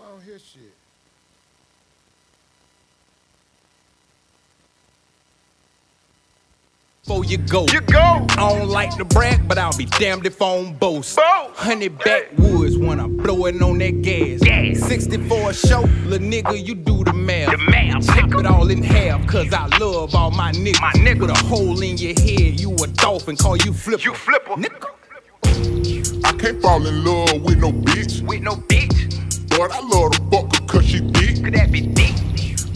I don't hear shit. Before you go, I don't like to brag, but I'll be damned if I don't boast. Honey backwoods when I'm blowing on that gas. 64 a show, little nigga, you do the math. Chop it all in half, cause I love all my niggas. With a hole in your head, you a dolphin, call you flipper. You flipper, nigga. I can't fall in love with no bitch. But I love the fucker cause she thick. Could that be deep?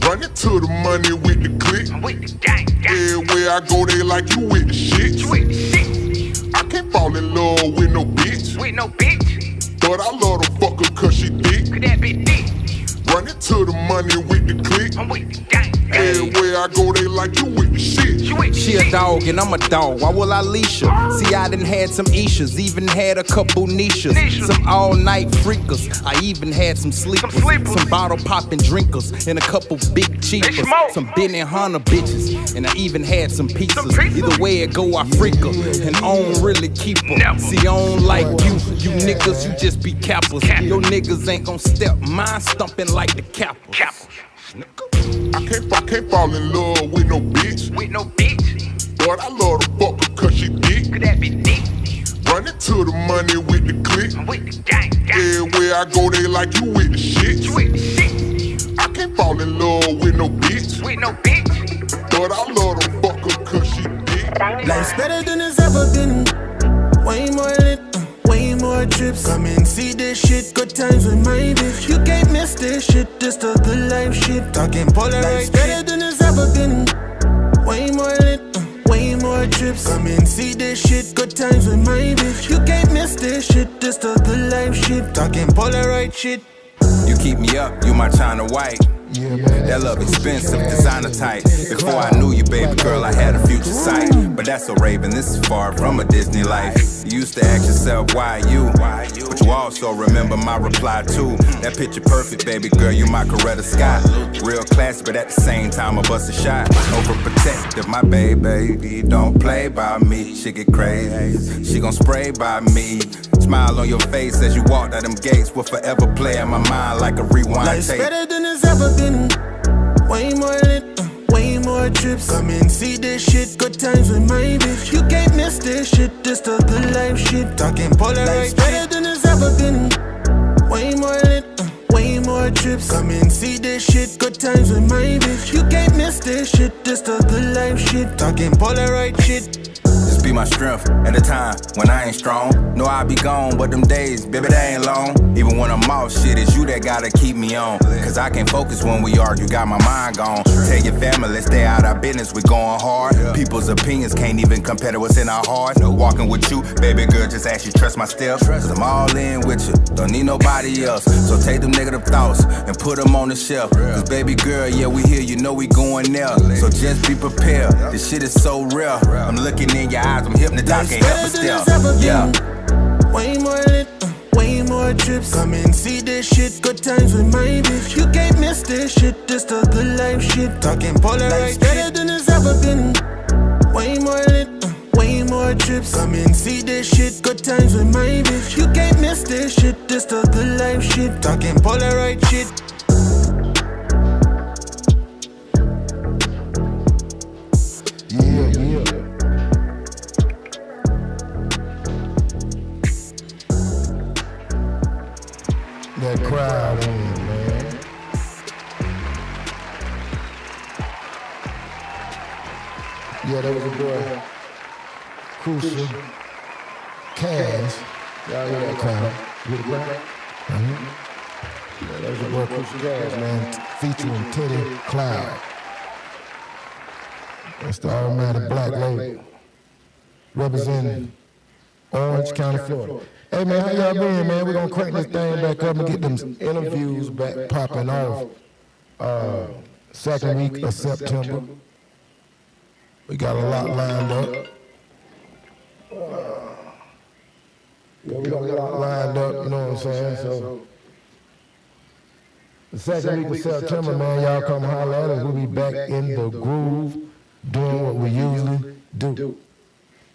Running to the money with the click. I'm with the gang. Everywhere I go, they like you with the shit. I can't fall in love with no bitch. But I love the fucker cause she thick. Could that be deep? Running to the money with the click. I'm with the gang. Everywhere I go, they like you with the shit. She a dog and I'm a dog, why will I leash her? See, I done had some Ishas, even had a couple niches. Some all-night freakers, I even had some sleepers. Some bottle-popping drinkers, and a couple big cheapers. Some Benny Hunter bitches, and I even had some pizzas. Either way it go, I freak her, and I don't really keep her. See, I don't like you niggas, you just be cappers. Your niggas ain't gon' step, mine stumping like the cappers. I can't fall in love with no bitch. But I love the fucker cause she thick. Could that be deep? running to the money with the click. Everywhere I go, they like you with the shit. I can't fall in love with no bitch. But I love the fucker cause she thick. Life's better than it's ever been. Way more lit, way more trips. Come and see this shit, good times with my bitch. You can't miss this shit, this the good life shit. Talking Polaroid. Life's better than it's ever been. Way more lit, way more trips. Come and see this shit, good times with my bitch. You can't miss this shit, this the good life shit. Talking Polaroid shit. You keep me up, you my China white. Yeah, man. That love expensive, designer type. Before I knew you, baby girl, I had a future sight. But that's so Raven, this is far from a Disney life. You used to ask yourself, why you? But you also remember my reply too. That picture perfect, baby girl, you my Coretta Scott. Real classy, but at the same time I bust a shot. Overprotective, my baby, don't play by me. She get crazy, she gon' spray by me. Smile on your face as you walk out them gates. Will forever play in my mind like a rewind Life's tape. better than it's ever been. Way more lit, way more trips. Come and see this shit, good times with my bitch. You can't miss this shit, this the good life shit. Talking Polaroid. Life's better than it's ever been. Way more lit, way more trips. Come and see this shit, good times with my bitch. You can't miss this shit, this the good life shit. Talking Polaroid shit. Just be my strength at a time when I ain't strong. Know I be gone, but them days, baby, they ain't long. Even when I'm off, shit, it's you that gotta keep me on. Cause I can't focus when we argue, got my mind gone. Tell your family, let's stay out our business, we going hard. People's opinions can't even compare to what's in our hearts. Walking with you, baby girl, just ask you trust my steps. Cause I'm all in with you, don't need nobody else. So take them negative thoughts and put them on the shelf. Cause baby girl, yeah, we here, you know we going there. So just be prepared, this shit is so real. I'm looking in your eyes, I'm hypnotized, can't help but still. Yeah. Way more lit, way more trips. Come and see this shit, good times with my bitch. You can't miss this shit, this the good life shit. Talking Polaroid. Life's better than it's ever been. Way more lit, way more trips. Come and see this shit, good times with my bitch. You can't miss this shit, this the good life shit. Talking Polaroid shit. That crowd in, man. Yeah, that was a boy, Crucial, Cash. Y'all hear that crowd? You hear the crowd? Yeah, that was a boy, Crucial Cash, man, featuring Teddy Cloud. That's the automatic black label, representing Orange County, Florida. Hey man, how y'all been, man? We're gonna crank this thing back up and get them interviews back popping off. Second week of September. We got a lot lined up. Yeah, we got a lot lined up, you know what I'm saying? So the second week of September, man, y'all come holler at us. We'll be back in the groove, doing what we usually do. You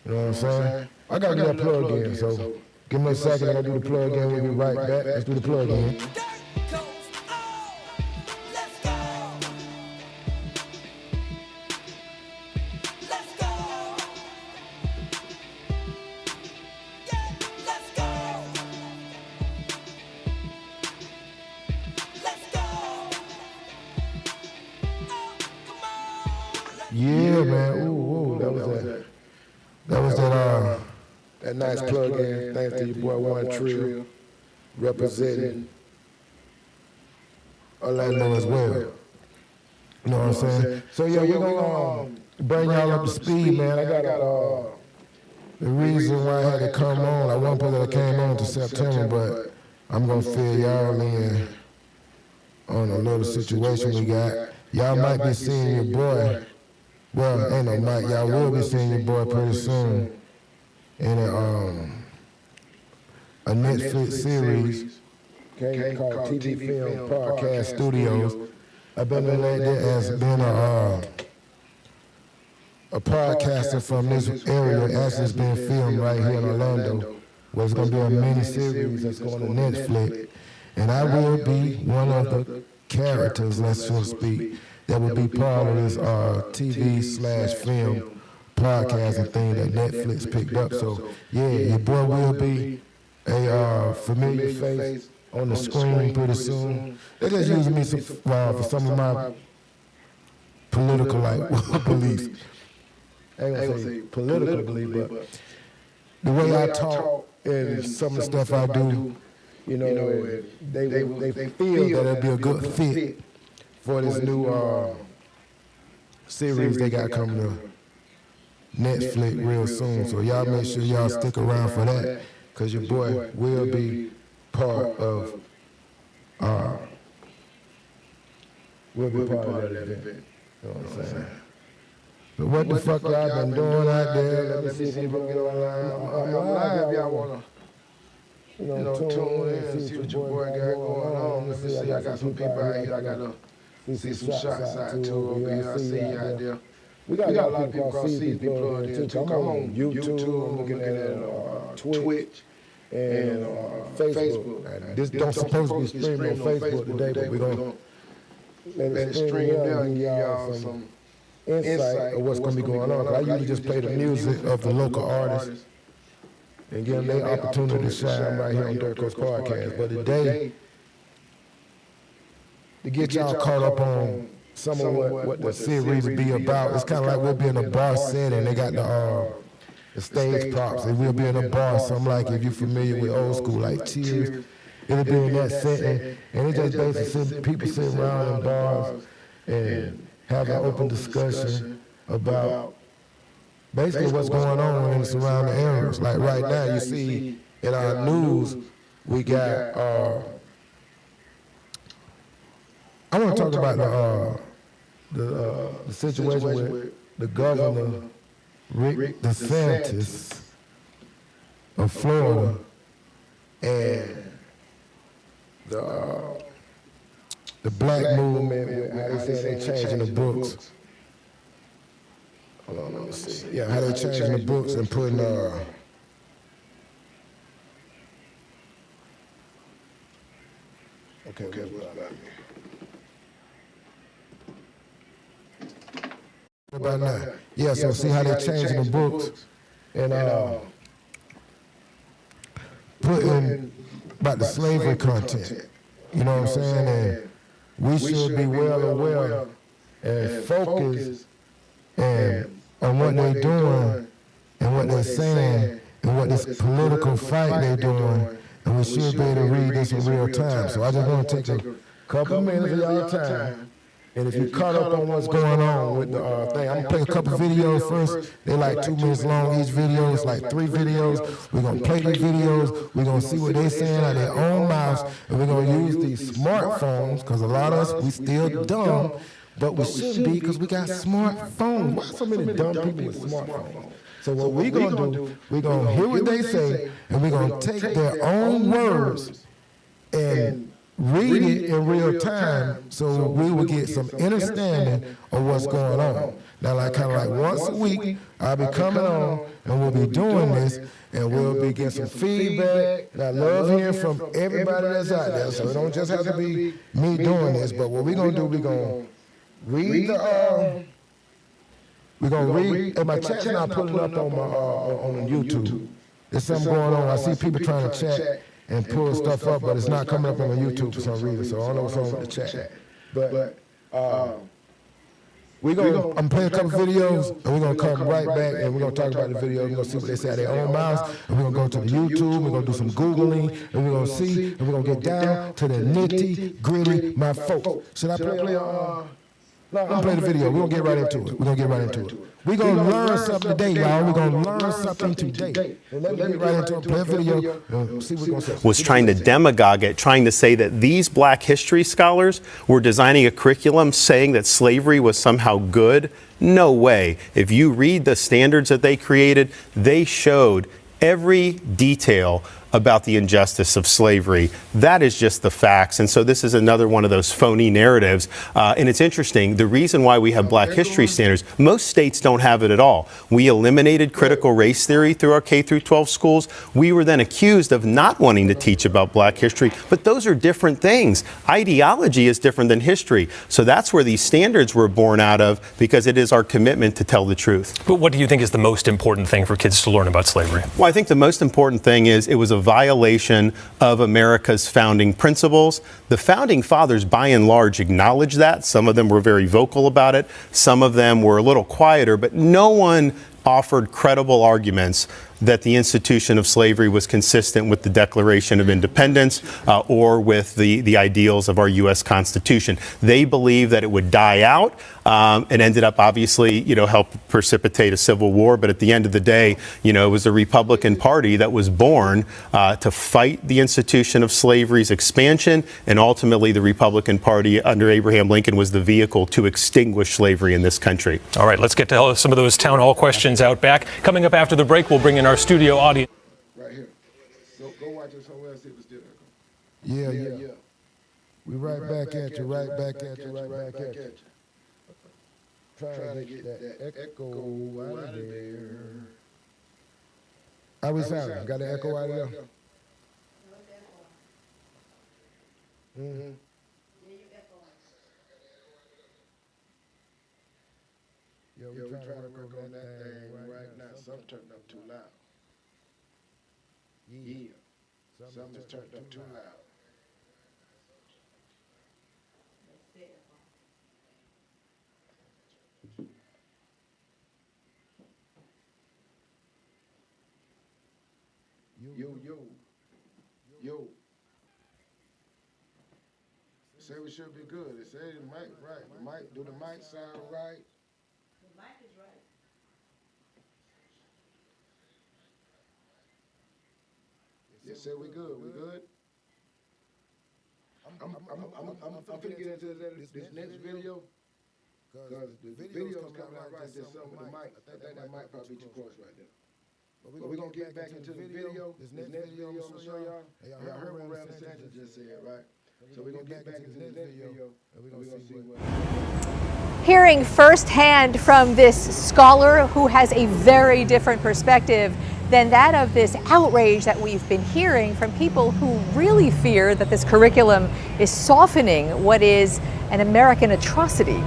know what I'm saying? I gotta get that plug in, so give me a second, I'll do the plug in, we'll be right back. Let's do the plug in. Yeah, man. Ooh, that was that nice plug in. Thanks to your boy One Trill, representing Orlando as well. You know what I'm saying? So yeah, we're gonna bring y'all up to speed, man. I got the reason why I had to come on. I wasn't supposed to came on to September, but I'm gonna fill y'all in on a little situation we got. Y'all might be seeing your boy. Well, ain't no mic. Y'all will be seeing your boy pretty soon in a Netflix series called TV Film Podcast Studios. I've been in that as been a podcaster from this area as it's been filmed right here in Orlando. Where it's gonna be a mini series that's going to Netflix, and I will be one of the characters, let's so speak, that will be part of this TV/film podcasting thing that Netflix picked up. So yeah, your boy will be a familiar face on the screen pretty soon. They're just using me for some of my political beliefs. I ain't gonna say political belief, but the way I talk and some of the stuff I do, you know, they feel that it'd be a good fit for this new series they got coming to Netflix real soon. So y'all make sure y'all stick around for that, because your boy will be part of that event. You know what I'm saying? But what the fuck y'all been doing out there? Let me see if you can get online. I'm live, y'all wanna tune in and see what your boy got going on. Let me see, I got some people out here. I gotta see some shots out too over here. I see you out there. We got a lot of people across CP plugged in too. Come on YouTube, I'm looking at it, Twitch and Facebook. And this don't supposed to be streamed on Facebook today, but we're gonna let it stream there and give y'all some insight of what's going to be going on. I usually just play the music of the local artists and give them their opportunity to shine right here on Dirt Coast Podcast. But today, to get y'all caught up on some of what the series will be about, it's kind of like we'll be in a bar setting. They got the stage props, and we'll be in a bar. Something like, if you're familiar with old school, like Cheers, it'll be in that setting. And it just basically people sitting around in bars and have an open discussion about basically what's going on in the surrounding areas. Like right now, you see in our news, we got, I want to talk about the situation with the governor, Rick DeSantis of Florida, and the black movement, how they say they changing the books. Hold on, let me see. Yeah, how they changing the books and putting okay, what about now? Yeah, so see how they changing the books and putting about the slavery content. You know what I'm saying? And we should be well aware and focused on what they're doing and what they're saying and what this political fight they're doing. And we should be able to read this in real time. So I just want to take a couple minutes of y'all time. And if you're caught up on what's going on with the thing, I'm going to play a couple videos first. They're like 2 minutes long each video. It's like 3 videos. We're going to play these videos. We're going to see what they're saying out of their own mouths. And we're going to use these smartphones, because a lot of us, we still dumb, but we shouldn't be, because we got smartphones. Why so many dumb people with smartphones? So what we're going to do, we're going to hear what they say, and we're going to take their own words and read it in real time, so we will get some understanding of what's going on. Now, like kind of like once a week, I'll be coming on, and we'll be doing this, and we'll be getting some feedback. And I love hearing from everybody that's out there, so it don't just have to be me doing this. But what we're gonna do, we're gonna read the we're gonna read. And my chat's not putting up on my on YouTube. There's something going on. I see people trying to chat and pull stuff up, but it's not coming up on YouTube for some reason, so I don't know what's wrong with the chat. But I'm playing a couple videos, and we're going to come right back, and we're going to talk about the video. We're going to see what they say out of their own mouths, and we're going to go to the YouTube, we're going to do some Googling, and we're going to see, and we're going to get down to the nitty-gritty, my folks. Should I play No, I'm gonna play the video. We're gonna get right into it. We're gonna get right into it. We're gonna learn something today, y'all. We're gonna learn something today. And let me get right into it. Play a video. See what we're gonna say. Was trying to demagogue it, trying to say that these black history scholars were designing a curriculum saying that slavery was somehow good. No way. If you read the standards that they created, they showed every detail about the injustice of slavery. That is just the facts. And so this is another one of those phony narratives. And it's interesting, the reason why we have Black History standards, most states don't have it at all. We eliminated critical race theory through our K through 12 schools. We were then accused of not wanting to teach about Black history, but those are different things. Ideology is different than history. So that's where these standards were born out of, because it is our commitment to tell the truth. But what do you think is the most important thing for kids to learn about slavery? Well, I think the most important thing is it was a violation of America's founding principles. The founding fathers, by and large, acknowledged that. Some of them were very vocal about it. Some of them were a little quieter, but no one offered credible arguments that the institution of slavery was consistent with the Declaration of Independence or with the ideals of our U.S. Constitution. They believed that it would die out. It ended up, obviously, help precipitate a civil war. But at the end of the day, it was the Republican Party that was born to fight the institution of slavery's expansion. And ultimately, the Republican Party under Abraham Lincoln was the vehicle to extinguish slavery in this country. All right, let's get to some of those town hall questions out back. Coming up after the break, we'll bring in our studio audience. Right here. Go watch it somewhere else. It was still echo. Yeah. We right back at you. Right back at you. Trying to get that echo out of there. How we sound? Got the echo out of there? Mm-hmm. Yo, we trying to work on that thing right now. Something turned up too loud. Yeah. Something's turned up too loud. Yo. Say we should be good. It say the mic right. Do the mic sound right? The mic is right. Yeah, say we good. We good? I'm finna get into this next video. Because the video's coming out right. There's something with the mic. I think that mic probably be too close right there. But we're going to get back into the video. This next video I'm going to show y'all. Y'all heard what Reverend Sanchez just said, right? So we're going to get back into this next video, and we're going to see what... Hearing firsthand from this scholar who has a very different perspective than that of this outrage that we've been hearing from people who really fear that this curriculum is softening what is an American atrocity.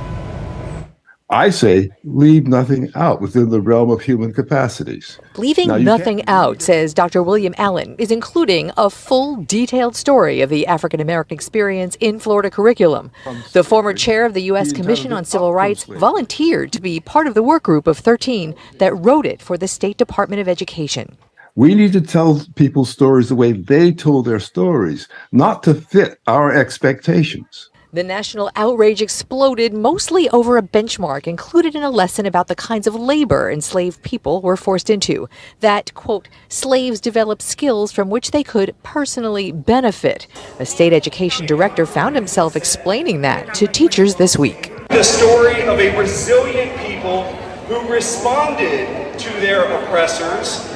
I say leave nothing out within the realm of human capacities. Leaving nothing out, says Dr. William Allen, is including a full, detailed story of the African American experience in Florida curriculum. The former chair of the U.S. Commission on Civil Rights volunteered to be part of the work group of 13 that wrote it for the State Department of Education. We need to tell people stories the way they told their stories, not to fit our expectations. The national outrage exploded mostly over a benchmark included in a lesson about the kinds of labor enslaved people were forced into. That, quote, slaves developed skills from which they could personally benefit. A state education director found himself explaining that to teachers this week. The story of a resilient people who responded to their oppressors.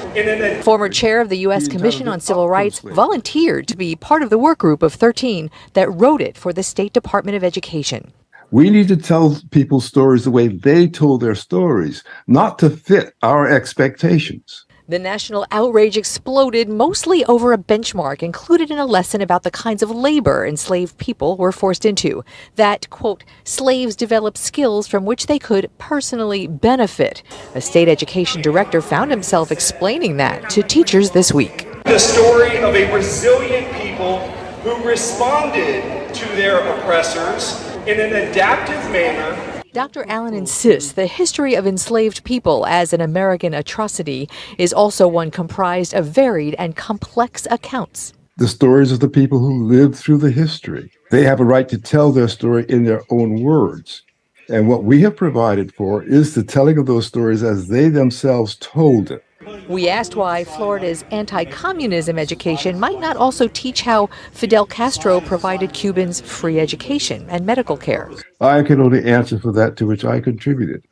Former chair of the U.S. Commission on Civil Rights volunteered to be part of the work group of 13 that wrote it for the State Department of Education. We need to tell people stories the way they told their stories, not to fit our expectations. The national outrage exploded mostly over a benchmark included in a lesson about the kinds of labor enslaved people were forced into. That, quote, slaves developed skills from which they could personally benefit. A state education director found himself explaining that to teachers this week. The story of a resilient people who responded to their oppressors in an adaptive manner. Dr. Allen insists the history of enslaved people as an American atrocity is also one comprised of varied and complex accounts. The stories of the people who lived through the history. They have a right to tell their story in their own words. And what we have provided for is the telling of those stories as they themselves told it. We asked why Florida's anti-communism education might not also teach how Fidel Castro provided Cubans free education and medical care. I can only answer for that to which I contributed.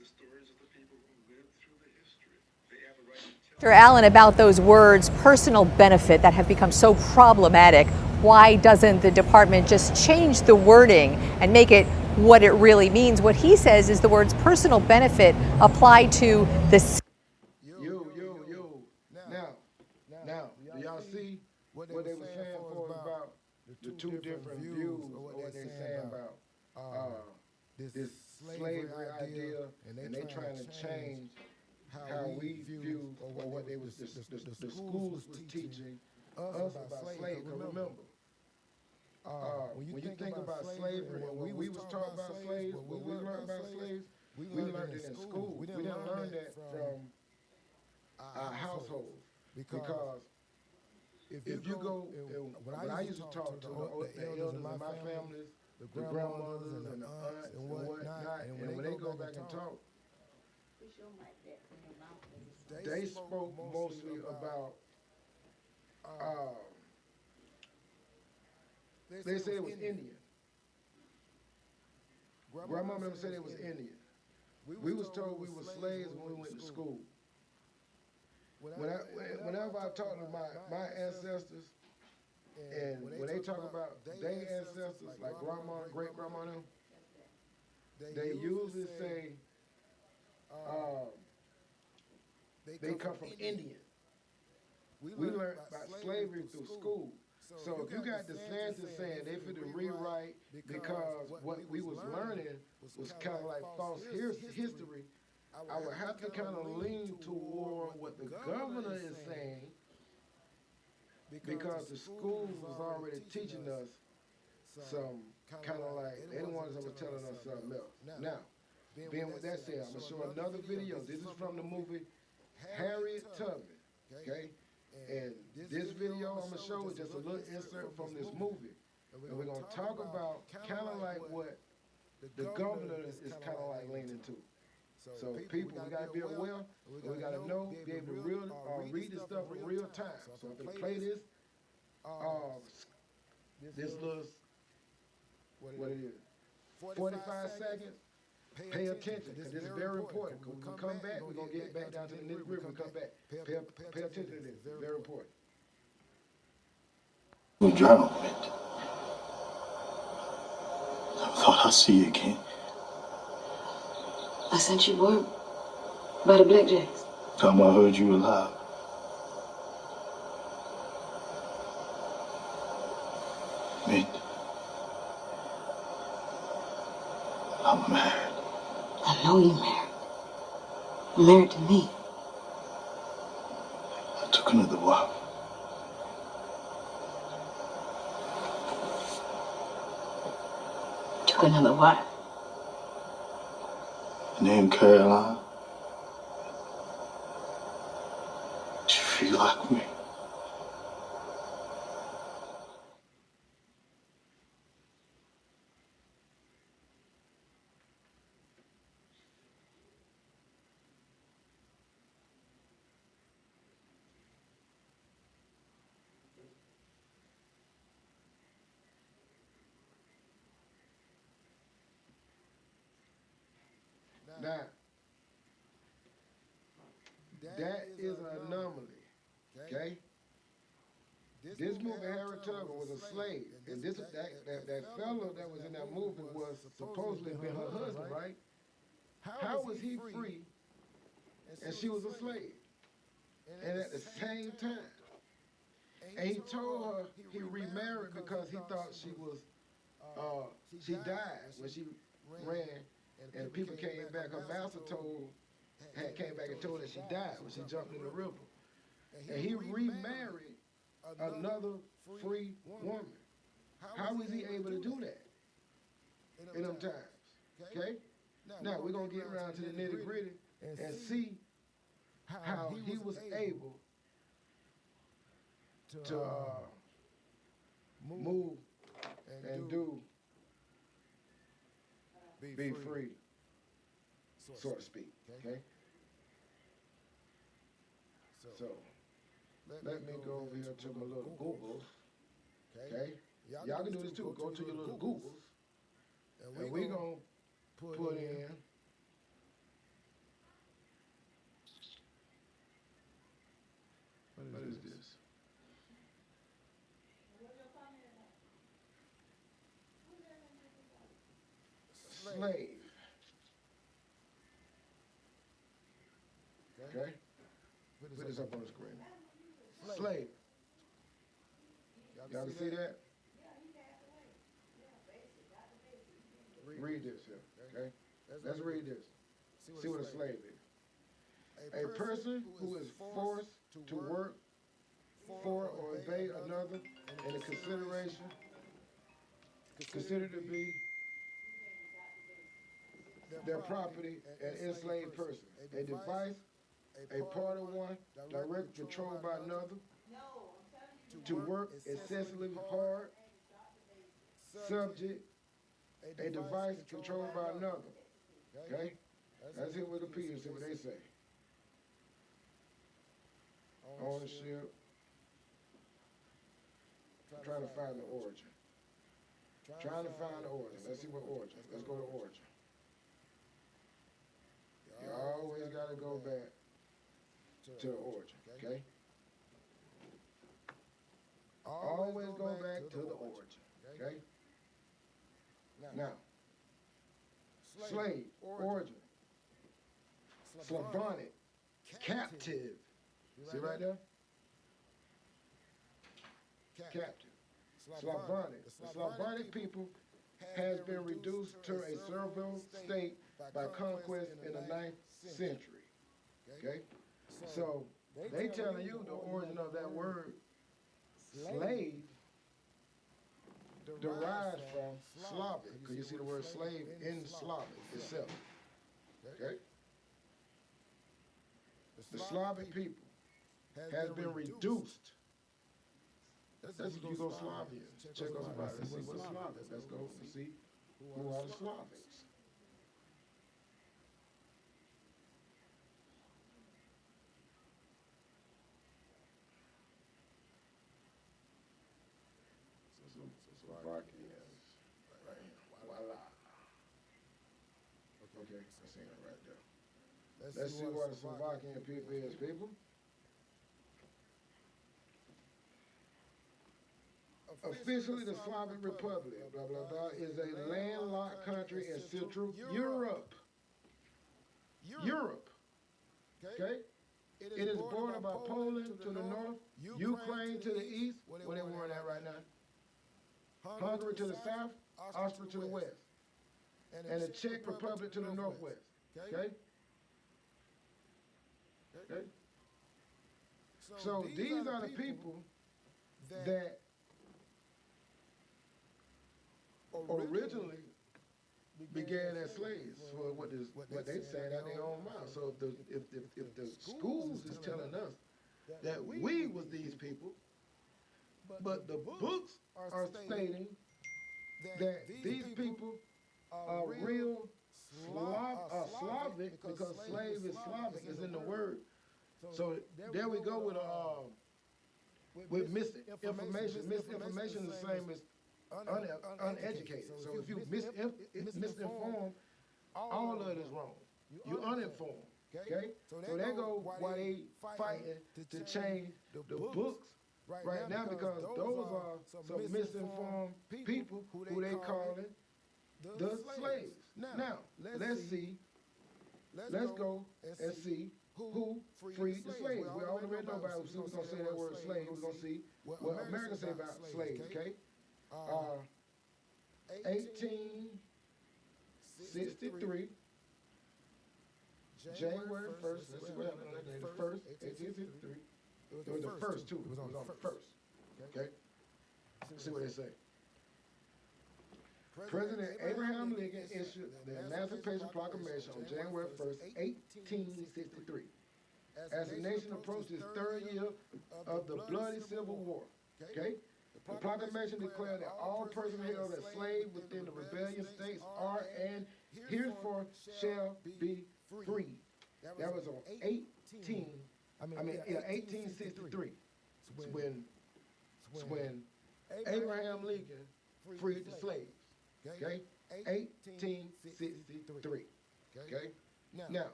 Dr. Allen, about those words, personal benefit, that have become so problematic, why doesn't the department just change the wording and make it what it really means? What he says is the words personal benefit apply to the... Now, do y'all see what they were saying for us about the two different views of what they're saying about this slavery idea, and they trying to change how we view or what they was the schools was teaching us about slavery. Remember, when you think about slavery, when we was taught about slaves, when we learned about slaves, we learned it in school. We didn't learn that from our households, because if you go, when I used to talk to the elders in my families, the grandmothers and the aunts and whatnot, and when they go back and talk, they spoke mostly about, they said it was Indian. Grandma never said it was Indian. We was told we were slaves when we went to school. Whenever I talk to my ancestors, and when they talk about their ancestors, like grandma, great-grandma, they usually say they come from India. We learned about slavery through school. So if you got DeSantis saying they finna rewrite because what we was learning was kind of like false history, I would have to kind of lean toward what the governor is saying, because the schools was already teaching us some kind of like, they the ones that were telling us something else. Now, being with that said, I'm going to show another video. This is from the movie Harriet Tubman, okay? And this video I'm going to show is just a little insert from this movie. And we're going to talk about kind of like what the governor is kind of like leaning to. So people, we got to be aware, and we got to know, be able to read this stuff in real time. So I'm going to play this, this little, what it is, 45 seconds. Pay attention, because this is very important. When we come back, we're going to get back down to the nitty-gritty when we come back. Pay attention to this, it's very important. We drive on it. Never thought I'd see you again. I sent you word by the Blackjacks. Time I heard you were alive. Mint, I'm married. I know you're married. You're married to me. I took another wife. Took another wife. Named Caroline. She feel like me. Now, that is an anomaly, okay? This movie, Harriet Tubman, was a slave, and that fellow that was in that movie was supposedly been her husband, right? How was he free and she was a slave? And at the same time, and he told her he remarried because he thought she was, she died when she ran. And people came back, her master came back and told her she died when she jumped in the river. And he remarried another free woman. How was he able to do that in them times? Okay? Now, we're going to get around to the nitty gritty and see how he was able to move and do be free, so to speak, okay? So, let me go over here to my little Googles, okay? Y'all can do this too. Go to your little Googles, and we're going to put in What is this? Slave. Okay? Put this up on the screen. Slave. Y'all see that? Read this here, okay? Let's read this. See what a slave is. A person who is forced to work for or obey another in a consideration considered to be their property, an enslaved person. A device, a part of one, directly controlled by another, to work excessively hard, subject, a device controlled by another. Okay? Let's hear Wikipedia, see what they say. Ownership. Trying to find the origin. Trying to find the origin. Let's see what origin. Let's go to origin. You always got to go back to the origin, okay? Always go back to the origin, okay? Now, slave, origin, Slavonic, captive. See right there? Captive. Slavonic. The Slavonic people has been reduced to a servile state by conquest in the 9th century. Okay? So they telling you the origin of that word slave derives from Slavic, because you see the word slave in Slavic itself. Okay? The Slavic people has been reduced. Let's go Slavia. Check us out. Let's see what Slavic. Let's go and see who are the Slavics. Slovakians. Right here. Voila. Okay, I seen it right there. Let's see what the Slovakian people is, people. Officially, the Slavic Republic, blah, blah, blah, is a landlocked country in Central Europe. Europe. Okay? It is bordered by Poland to the north, Ukraine to the east, where they war at right now, Hungary to the south, Austria to the west, and the Czech Republic to the northwest. Okay? Okay? So these are the people that originally began as slaves for what they saying out their own mouth. So if the schools is telling us that we was these people, but the books are stating that these people are real Slavic, because slave is Slavic, is in the word. So there we go with misinformation. Misinformation is the same as uneducated. So if you misinform, all of it is wrong. You're uninformed. Okay? So there go why they fighting to change the books right now, because those are some misinformed people who they calling the slaves. Now, let's go and see who freed the slaves. We already know about it. We're going to say that word slave. We're going to see what America say about slaves, okay? 1863, January 1st, let's see what happened on that day, the 1st, 1863. It was the first, too. It was on the 1st, okay? Let's see what they say. President Abraham Lincoln issued the Emancipation Proclamation on January 1st, 1863. As the nation approached its third year of the bloody Civil War, okay? The proclamation declared that all persons held as slaves within the rebellion states are and heretofore shall be free. That was on 1863. It's when Abraham Lincoln freed the slaves. Okay? 1863. Okay? Now,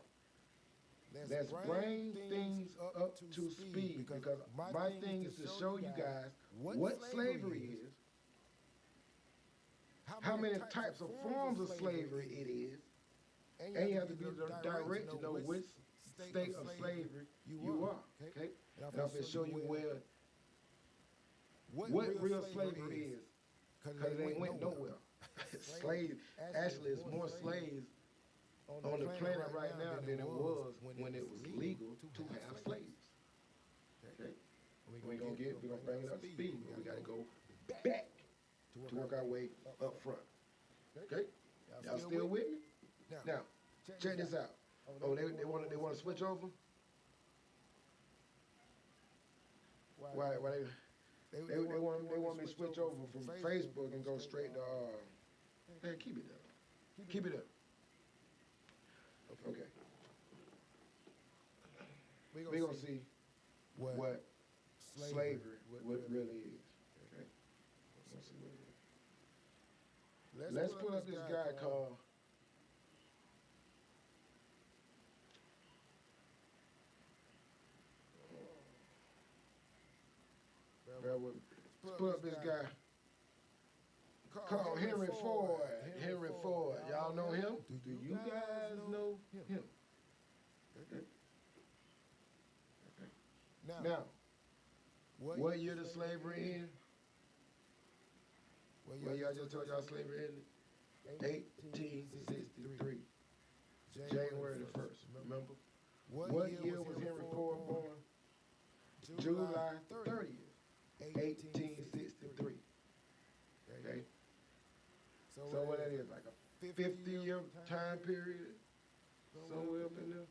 Let's bring things up to speed, because my thing is to show you guys what slavery is, how many types of forms of slavery it is, and you have to be direct to know which state of slavery you are. Okay? And I'm going to show you what real slavery is, because it ain't went nowhere. Slave, actually, it's more slaves on the planet right now than it was when it was legal to have slaves. Okay? We're gonna bring it up to speed, but we gotta go back to work our way up front. Okay? Y'all still with me? Now, check this out. Oh, they want to switch over? Why they want me to switch over from Facebook and go straight to hey, keep it up. Keep it up. Okay. We're gonna see what slavery what really is. Okay. Let's see what it is. Let's pull up this guy called Let's pull up this guy called Henry Ford. Henry Ford. Y'all know him? Do you guys know him? Okay. Now, what year did slavery end? Well, y'all just told y'all slavery ended? 1863. January the 1st, remember? What year was Henry Ford born? July 30th, 1863. Okay? So what that is, like a 50-year time period, somewhere up in there.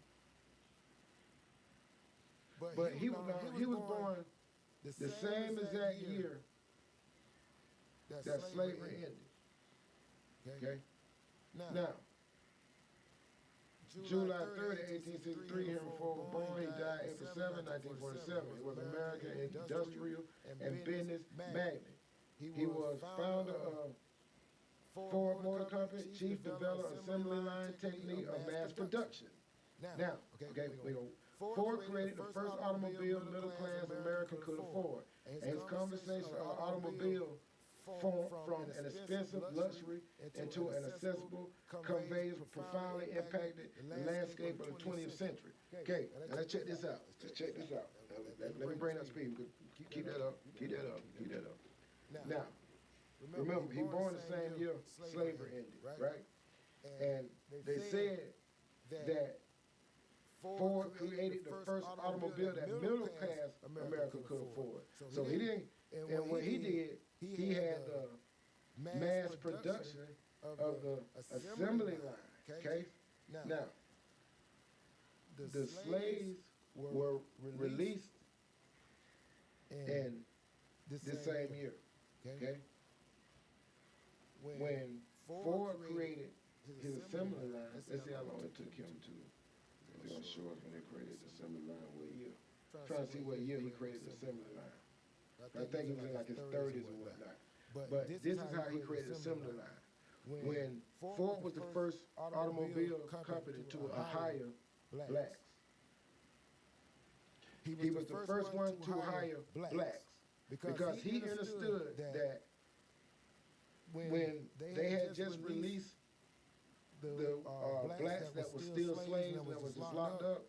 But he was born the same exact year that slavery ended. Okay? Now, July 30, 1863, Henry Ford was born. He died April 7, 1947. He was an American industrial and business magnate. He was founder of Ford Motor Company, chief developer of assembly line technique of mass production. Now, we go. Ford created the first automobile middle-class America could afford. And his conversation of automobile formed from an expensive luxury into an accessible conveyance profoundly impacted the landscape of the 20th century. Okay, now let's check this out. Let's check this out. Let me bring up speed. Keep that up. Keep that up. Keep that up. Now, remember, he born the same year slavery ended, right? And they said that Ford created the first automobile that middle-class America could afford. So he didn't, and what he did, he had the mass production of the assembly line, okay? Now, the slaves were released in this same year, okay? When Ford created his assembly line, let's see how long it took him to. They're going to show us when they created the assembly line, what year. Trying to see what year he created the assembly line. I think he was in like his 30s or whatnot. But this is how he created the assembly line. When Ford was the first automobile company to hire blacks. He was the first one to hire blacks because he understood that when they had just released the blacks that were still slaves that was just locked up,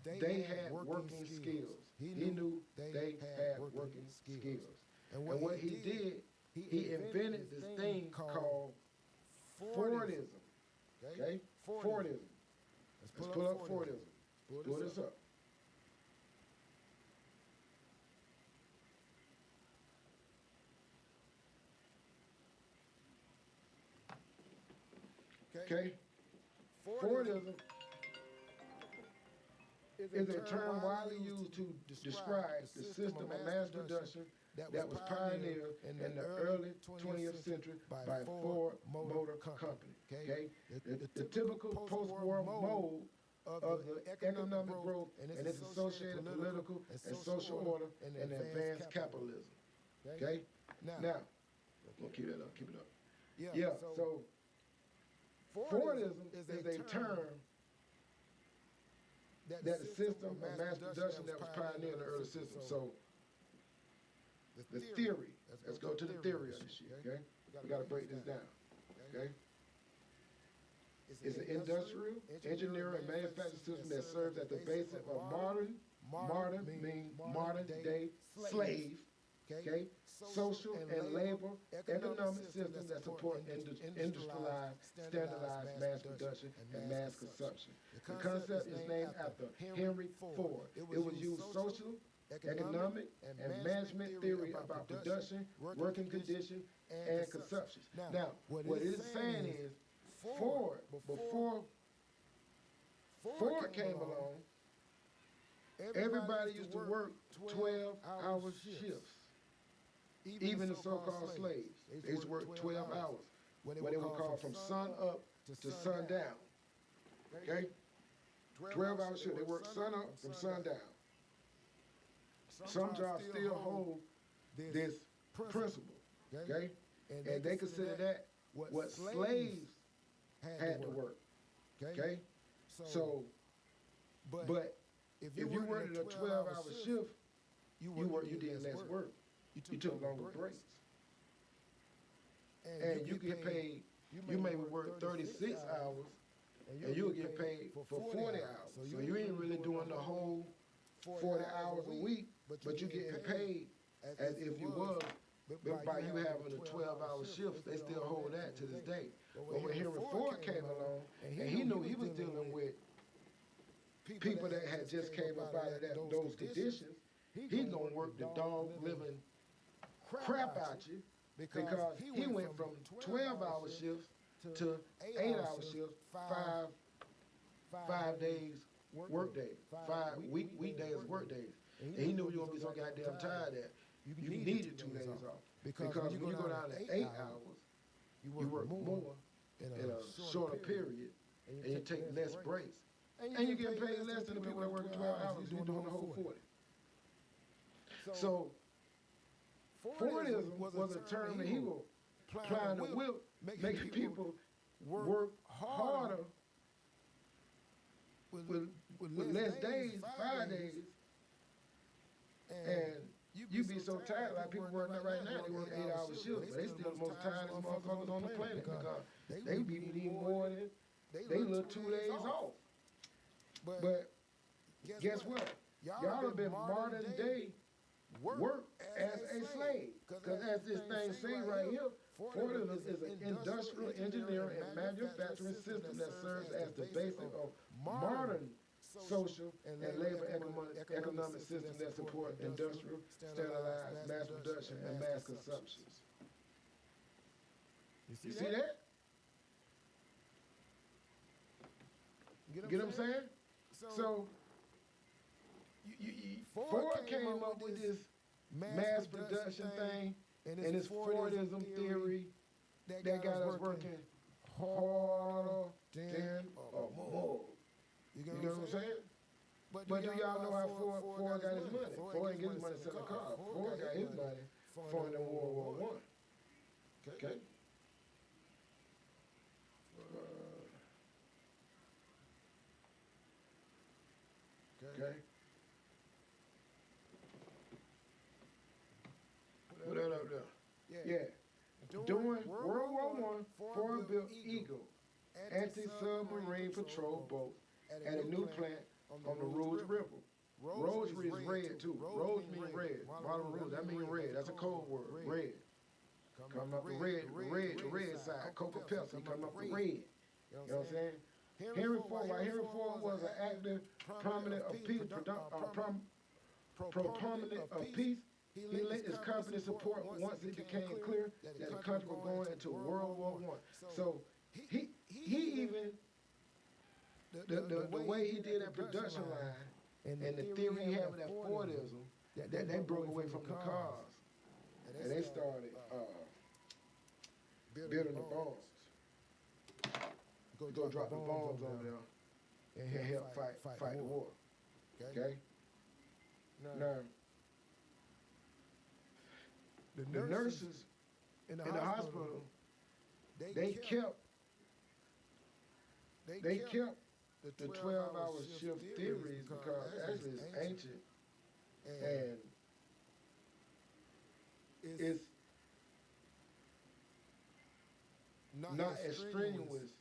they had working skills. He knew they had working skills. And what he did, he invented this thing called Fordism. Okay? Fordism. Let's pull up Fordism. Pull this up. Okay? Fordism is a term widely used to describe the system of mass production that was pioneered in the early 20th century by Ford Motor Company. Okay? The typical post-war mode of the economic growth and its associated political and social order and advanced capitalism. Okay? Now, we'll keep it up, keep it up. Yeah, so Fordism is a term that the system of mass production that was pioneered in the early system. So the theory, let's go to the theory of this shit, okay? We gotta break this down, okay? It's an industrial, engineering, and manufacturing system that serves at the basis of modern day slave, okay? Social and labor economic systems that support industrialized, standardized mass production and mass consumption. The concept is named after Henry Ford. It was used social, economic, and management theory about production, working conditions, and consumption. Now, what it is saying is, Ford, before Ford came along, everybody used to work 12-hour shifts. Even the so-called slaves, they used to work 12 hours, when they were called from sun up to sundown. Okay? 12-hour shift, they work sun up from sundown. Some jobs still hold this principle, okay? And they consider that what slaves had to work, okay? So, but if you worked a 12-hour shift, you did less work. You took longer breaks. And you get paid, you may work 36 hours, and you'll get paid for 40 hours. So you ain't really doing the whole 40 hours a week, but you getting paid as if you was. But by you having a 12-hour shift, they still hold that to this day. But when Henry Ford came along, and he knew he was dealing with people that had just came up out of those conditions, he gonna work the dog living crap out you, because he went from 12-hour shifts to 8-hour shifts, five days work days, 5 weekdays work days. And he knew you were gonna be so goddamn tired that you needed 2 days off. Because when you go down to 8 hours, you work more in a shorter period, and you take less breaks. And you get paid less than the people that work 12 hours doing the whole 40. So Fordism was a term that he was trying to whip, making people work harder with less days, 5 days, and you be so tired. Like people working right now, they work 8-hour shifts, but they still the most tired motherfuckers on the planet, because they be needing more than they little 2 days off. But guess what? Y'all have been modern day work as a slave. Because as this thing say right here, Fordism is an industrial engineering and manufacturing system that serves as the basis of modern social and labor economic systems that support industrial, standardized mass production and mass consumption. You see that? You get what I'm saying? So Ford came up with this mass production thing and this Fordism theory that got us working harder than a mug. You get what I'm saying? But do y'all know how Ford got his money? Ford ain't get his money selling cars. Ford got his money funding World War I. Okay? Okay? Put that up there. Yeah. During World War I, Ford built Eagle anti-submarine patrol boat at a new plant on the Rouge River. Rouge is red too. Rouge means red. Bottom Rouge, that means red. That's a code word. Red. Come up the red side. Coca Pepsi come up the red. You know what I'm saying? Henry Ford was an active proponent of peace. He let his company support once it became clear that the country was going into World War I. So he even, the way he did that production line and the theory he had with that Fordism, that they broke away from the cars. And they started building the bombs. Go drop the bombs over there and help fight the war. Okay? Now, the nurses in the hospital, they kept the 12-hour shift theory, because actually it's ancient and it's not as strenuous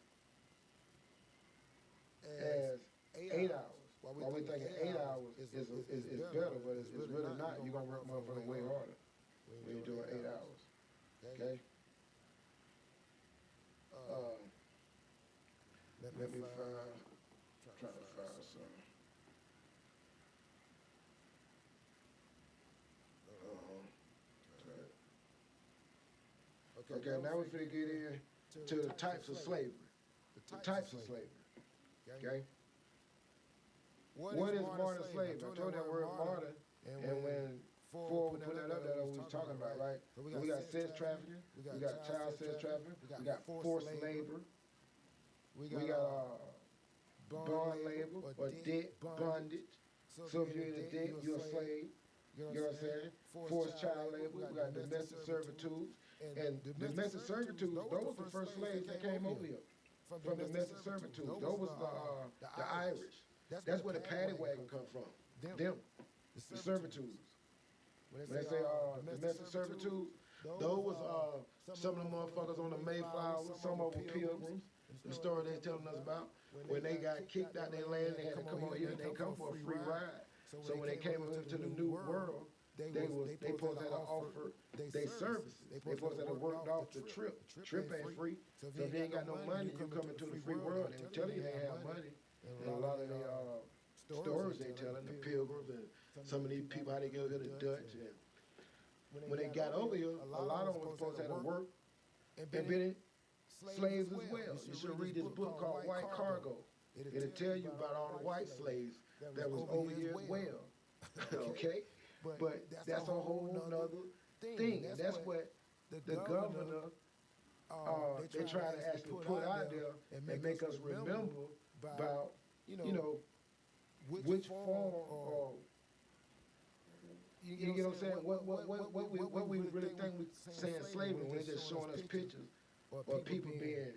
as 8 hours. While we thinking 8 hours is better, but it's really not. You're gonna work motherfuckers way harder when you're doing 8 hours. Okay. Let me try to find some. Okay, now we're finna get in to the types of slavery. The types of slavery. Okay. What is modern slavery? I told that word modern, and when Ford put that up, that's what we was talking about, right? So we got sex trafficking, we got child sex trafficking, we got forced labor, we got bond labor or debt bondage. So if you're in a debt, you're a slave. You know what I'm saying? Forced child labor, we got domestic servitude. And domestic servitude, those were the first slaves that came over here from domestic servitude. Those was the Irish. That's where the paddy wagon come from. Them, the servitudes. When they say domestic servitude, those was some of the motherfuckers on the Mayflower, some of them pilgrims. The story they're telling us about, when they got kicked out their land, they had to come over here and they come for a free ride. So when they came into the new world, they supposed to have offered their services. They supposed to have worked off the trip. Trip ain't free. So if you ain't got no money, you come into the free world. They tell you they have money. And a lot of the stories they telling, the pilgrims and some of these people, how they go here, the Dutch. And when they got over here, a lot of them was supposed to have to work and been slaves as well. You should read this book called White Cargo. It'll tell you about all the white slaves that was over here as well. Okay? But that's a whole nother thing. And that's what the governor, they try to actually put out there and make us remember about, you know, which form or, you get what I'm saying? What we really think we saying slavery when they just showing us pictures or people being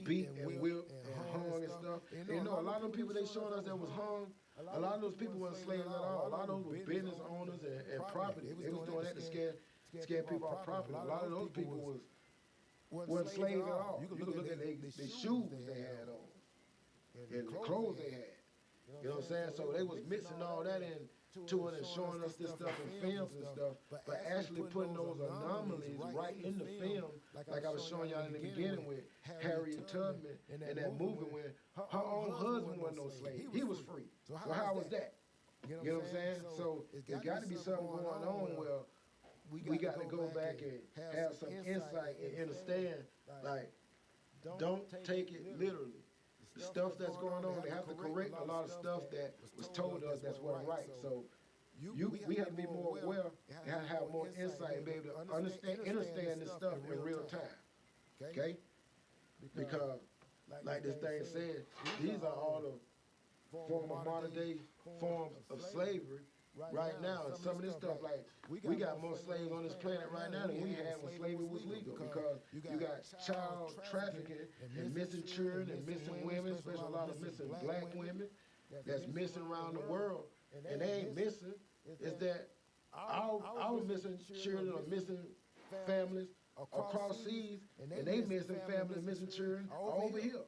beat and whipped and hung and stuff. And you know, a lot of them people they showing us that was hung, a lot of those people weren't slaves at all. A lot of those were business owners and property. They was doing that to scare people off property. A lot of those people wasn't slaves at all. You can look at the shoes they had on and the clothes they had. You know what I'm saying? So they was mixing all that into it and showing us this stuff in films and stuff, but actually putting those anomalies right in the film, like I was showing y'all in the beginning with Harriet Tubman and that movie when her own husband wasn't no slave. He was free. So how was that? You know what I'm saying? So it's got to be something going on where we got to go back and have some insight and understand, like, don't take it literally. The stuff that's going on, they have to correct a lot of stuff that was told us that's wasn't right. So we have to be more aware and have more insight and be able to understand this stuff in real time. Okay? Because, like this thing said, these are all the former modern day forms of slavery right now. And some of this stuff, like, we got more slaves on this planet right now than we had when slavery was legal, because you got child trafficking and missing children and missing women, especially a lot of missing black women that's missing around the world. And they ain't missing. It's that our missing children are missing families across seas, and they missing families, missing children all over here.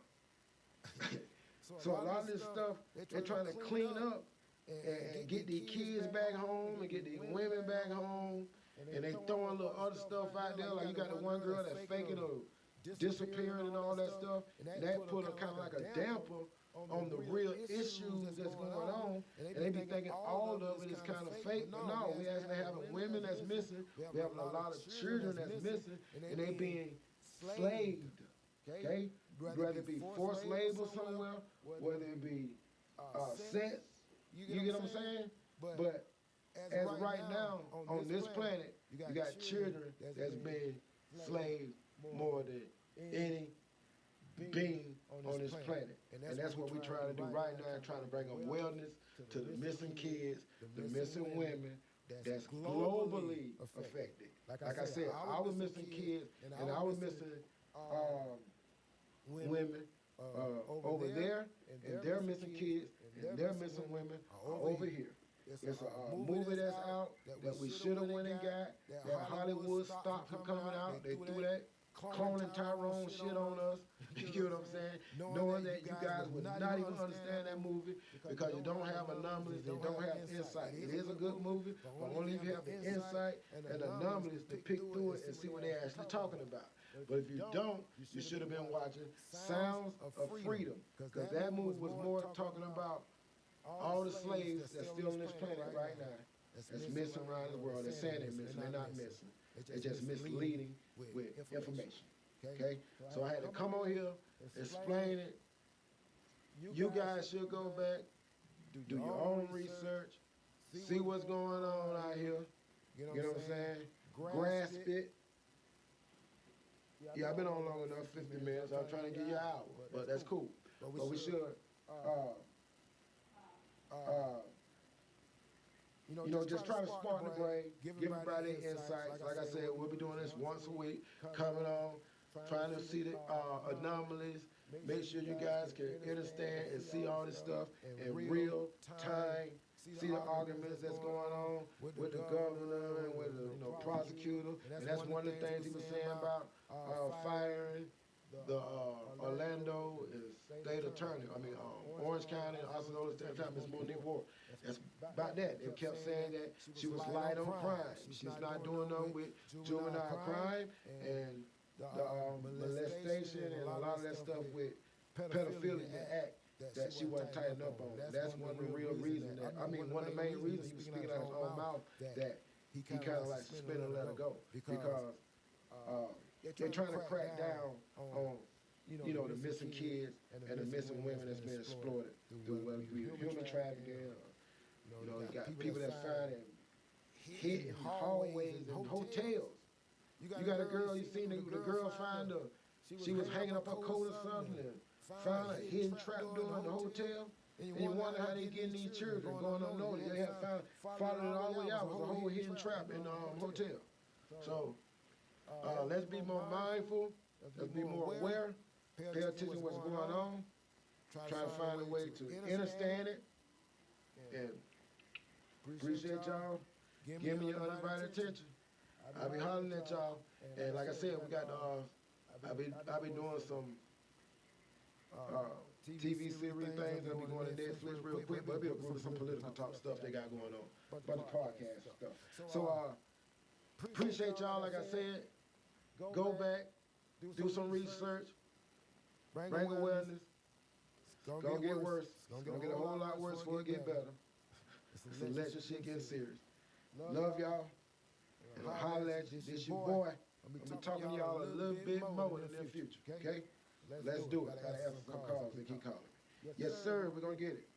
So a lot of this stuff, they're trying to clean up and get these kids back home and get these women back home, and they throwing little other stuff out there. Like you got the one girl that's faking or disappearing and all that stuff, and that put a kind of like a damper on the real issues that's going on, and they be thinking all of it is kind of fake. But no, we actually having women that's missing, we having a lot of children that's missing, and they being slaved. Okay, whether it be forced labor somewhere, whether it be sex. You get what I'm saying? But as right now, on this planet, you got children that's been slaved more than any being on this planet. And that's what we're trying to do right now, trying to bring awareness to the missing kids, the missing women that's globally affected. Like I said, our missing kids and our missing women over there, and they're missing kids, and they're missing women are over here. It's a movie that's out that we should have went and got, that Hollywood stopped from coming out. They threw that cloning Tyrone shit on us, you know what I'm saying? Knowing that you guys would not even understand that movie because you don't have anomalies, you don't have insight. It is a good movie, but only if you have the insight and anomalies to pick through it and see what they're actually talking about. But if you don't, you should have been watching Sounds of Freedom, because that movie was more talking about all the slaves that's still on this planet right now, that's missing around the world. They're saying they're missing, they're not missing. They're just misleading with information. Okay? So I had to come on here, explain it. You guys should go back, do your own research, see what's going on out here. You know what I'm saying? Grasp it. Yeah, I've been on long enough, 50 minutes. I'm trying to give you an hour, but that's cool. But we should, just try to spark the brain, give everybody insights. Like I said, we'll be doing this once a week, coming on, trying to see the anomalies, make sure you guys can understand and see all this stuff in real time, see the arguments that's going on with the governor and with the prosecutor. And that's one of the things he was saying about firing the Orlando state attorney, Orange County, Osceola State Attorney, Ms. Monique Ward. That's about that. They kept saying that she was light on crime. She's not doing nothing with juvenile crime and the molestation and a lot of that stuff with pedophilia act that she wasn't tightened up on. That's one of the real reasons one of the main reasons he was speaking out of his own mouth that he kind of like suspended and let her go. Because they're trying to crack down on, the missing kids and the missing women that's been exploited through human trafficking. You got people that's found in hidden hallways and hotels. You got a girl, you seen the girl find her, she was hanging up her coat or something and found a hidden trap door in the hotel. And you wonder how they getting these children going unnoticed. They had followed it all the way out. It was a whole hidden trap in the hotel. So let's be more mindful, let's be more aware, pay attention to what's going on, try to find a way to understand it, and appreciate y'all. Give me your undivided attention. I'll be hollering at y'all. And like I said, we got I'll be doing some TV series things. I'll be going to Netflix real quick, but it'll be a group of some political talk stuff they got going on. Bunch of podcasts and stuff. So appreciate y'all, like I said. Go back, do some research, bring awareness. It's gonna get worse. It's gonna get a whole lot worse before it get better. So let your shit get serious. Love y'all. And I'll holler at you. This your boy. I'll be talking to y'all a little bit more in the near future. Okay? Let's do it. Gotta have some calls and keep calling. Yes, sir. We're gonna get it.